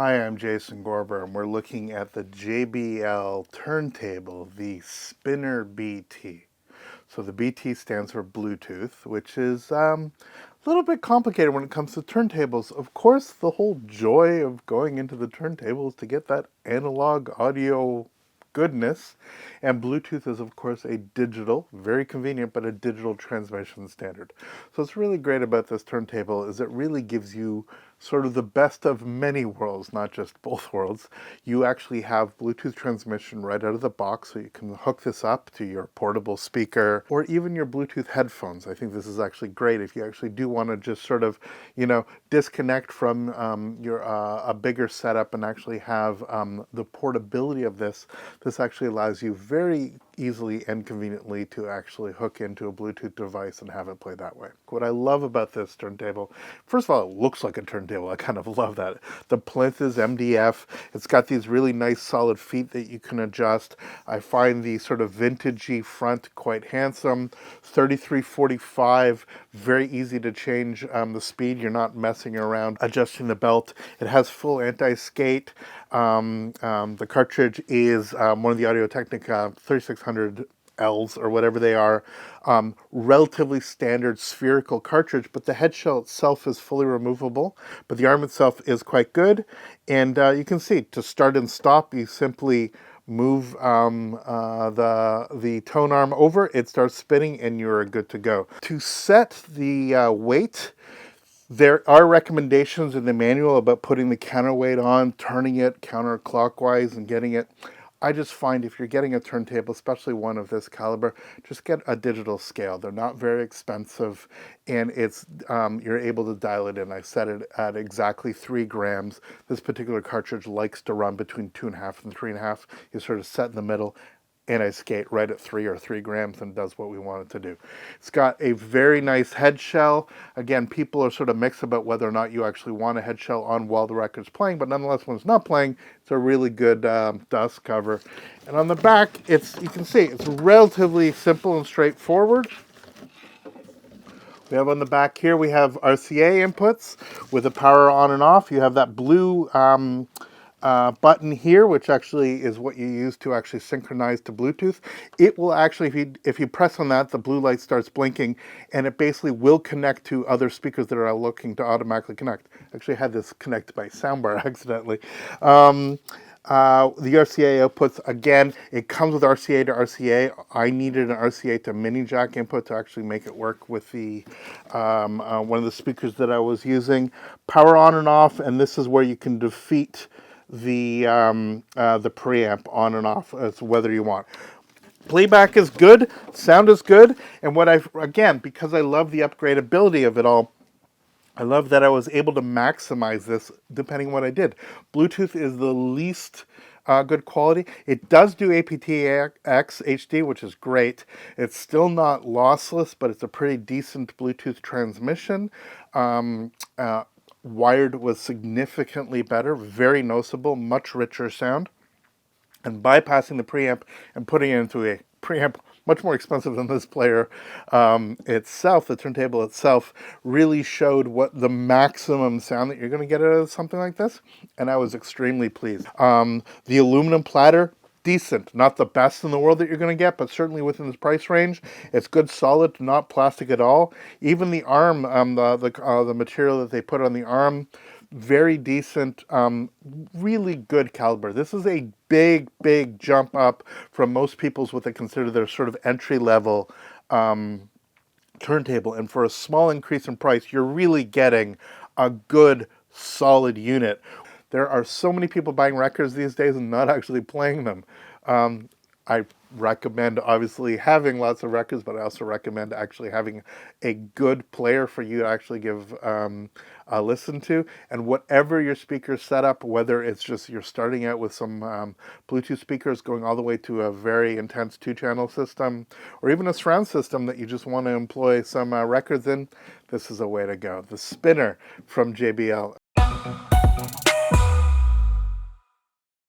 Hi, I'm Jason Gorber, and we're looking at the JBL Turntable, the Spinner BT. So the BT stands for Bluetooth, which is a little bit complicated when it comes to turntables. Of course, the whole joy of going into the turntable is to get that analog audio goodness. And Bluetooth is, of course, a digital, very convenient, but a digital transmission standard. So what's really great about this turntable is it really gives you sort of the best of many worlds, not just both worlds. You actually have Bluetooth transmission right out of the box, so you can hook this up to your portable speaker or even your Bluetooth headphones. I think this is actually great if you actually do want to just sort of, disconnect from your a bigger setup and actually have the portability of this. This actually allows you very easily and conveniently to actually hook into a Bluetooth device and have it play that way. What I love about this turntable, first of all, it looks like a turntable. I kind of love that. The plinth is MDF. It's got these really nice solid feet that you can adjust. I find the sort of vintagey front quite handsome. 3345, very easy to change the speed. You're not messing around adjusting the belt. It has full anti-skate. The cartridge is one of the Audio-Technica 3600 Ls or whatever they are, relatively standard spherical cartridge, but the head shell itself is fully removable, but the arm itself is quite good. And you can see, to start and stop, you simply move the tone arm over, it starts spinning, and you're good to go. To set the weight, there are recommendations in the manual about putting the counterweight on, turning it counterclockwise and getting it. I just find if you're getting a turntable, especially one of this caliber, just get a digital scale. They're not very expensive, and it's you're able to dial it in. I set it at exactly 3 grams. This particular cartridge likes to run between 2.5 and 3.5. You sort of set in the middle, and I skate right at 3 grams and does what we want it to do. It's got a very nice head shell. Again, people are sort of mixed about whether or not you actually want a head shell on while the record's playing, but nonetheless, when it's not playing, it's a really good dust cover. And on the back, you can see, it's relatively simple and straightforward. We have on the back here, we have RCA inputs with the power on and off. You have that blue button here, which actually is what you use to actually synchronize to Bluetooth. It will actually, if you press on that, the blue light starts blinking, and it basically will connect to other speakers that are looking to automatically connect. Actually, I had this connect by soundbar accidentally. The RCA outputs, again, it comes with RCA to RCA. I needed an RCA to mini jack input to actually make it work with the one of the speakers that I was using. Power on and off, and this is where you can defeat the preamp on and off as whether you want. Playback is good, sound is good, and again, because I love the upgradability of it all, I love that I was able to maximize this depending on what I did. Bluetooth is the least good quality. It does do aptX HD, which is great. It's still not lossless, but it's a pretty decent Bluetooth transmission. Wired was significantly better, very noticeable, much richer sound. And bypassing the preamp and putting it into a preamp much more expensive than this player itself, the turntable itself, really showed what the maximum sound that you're going to get out of something like this, and I was extremely pleased. The aluminum platter, decent, not the best in the world that you're going to get, but certainly within this price range. It's good, solid, not plastic at all. Even the arm, the material that they put on the arm, very decent, really good caliber. This is a big jump up from most people's what they consider their sort of entry-level turntable. And for a small increase in price, you're really getting a good, solid unit. There are so many people buying records these days and not actually playing them. I recommend obviously having lots of records, but I also recommend actually having a good player for you to actually give a listen to. And whatever your speaker setup, whether it's just you're starting out with some Bluetooth speakers going all the way to a very intense 2-channel system, or even a surround system that you just want to employ some records in, this is a way to go. The Spinner from JBL.